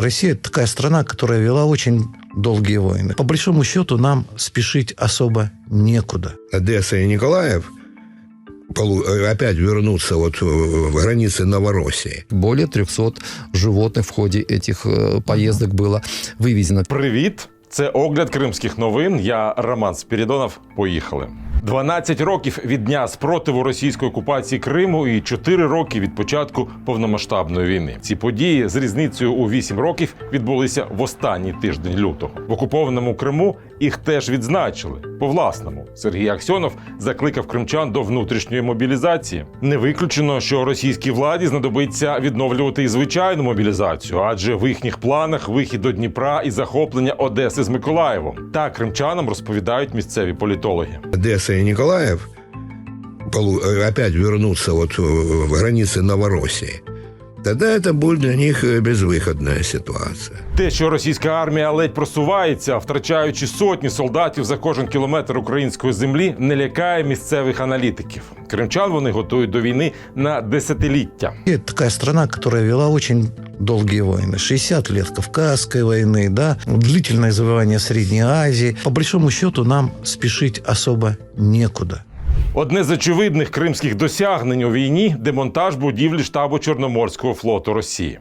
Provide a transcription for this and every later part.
Россия – это такая страна, которая вела очень долгие войны. По большому счету нам спешить особо некуда. Одесса и Николаев опять вернутся в границы Новороссии. Более 300 животных в ходе этих поездок было вывезено. Привіт! Це огляд кримських новин. Я Роман Спірідонов. Поїхали. 12 років від дня спротиву російської окупації Криму і 4 роки від початку повномасштабної війни. Ці події з різницею у 8 років відбулися в останній тиждень лютого. В окупованому Криму їх теж відзначили. По-власному. Сергій Аксьонов закликав кримчан до внутрішньої мобілізації. Не виключено, що російській владі знадобиться відновлювати і звичайну мобілізацію, адже в їхніх планах вихід до Дніпра і захоплення Одеси з Миколаєвом. Так кримчанам розповідають місцеві політологи. Одесса и Николаев опять вернутся в границы Новороссии. Тогда это будет для них безвыходная ситуація. Те, що російська армія ледь просувається, втрачаючи сотні солдатів за кожен кілометр української землі, не лякає місцевих аналітиків. Кримчан вони готують до війни на десятиліття. Это такая страна, которая вела очень долгие войны. 60 лет Кавказской войны, да, длительное завоевание Средней Азии. По большому счету нам спешить особо некуда. Одне з очевидних кримських досягнень у війні – демонтаж будівлі штабу Чорноморського флоту Росії.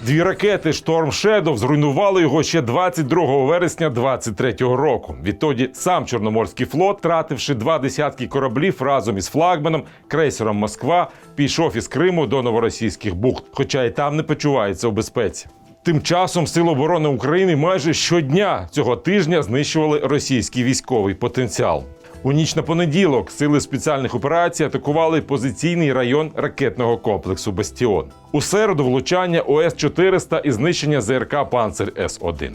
Дві ракети «Шторм Шедов» зруйнували його ще 22 вересня 23-го року. Відтоді сам Чорноморський флот, втративши 2 десятки кораблів разом із флагманом, крейсером «Москва», пішов із Криму до новоросійських бухт, хоча і там не почувається у безпеці. Тим часом Сили оборони України майже щодня цього тижня знищували російський військовий потенціал. У ніч на понеділок сили спеціальних операцій атакували позиційний район ракетного комплексу «Бастіон». У середу влучання ОС-400 і знищення ЗРК «Панцир С-1».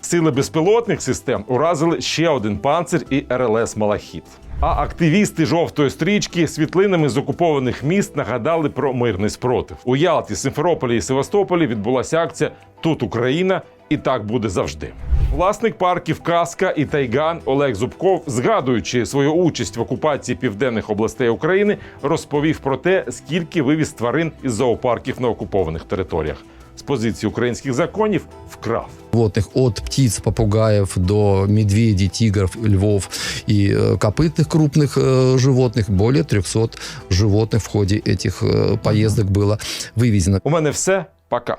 Сили безпілотних систем уразили ще один «Панцир» і РЛС «Малахіт». А активісти «Жовтої стрічки» світлинами з окупованих міст нагадали про мирний спротив. У Ялті, Симферополі і Севастополі відбулася акція «Тут Україна» і так буде завжди. Власник парків «Казка» і «Тайган» Олег Зубков, згадуючи свою участь в окупації південних областей України, розповів про те, скільки вивіз тварин із зоопарків на окупованих територіях. З позиції українських законів вкрав. Животных от птиц, попугаев до медведей, тигров, львов и копытных крупных животных. Более 300 животных в ходе этих поездок было вывезено. У мене все. Пока.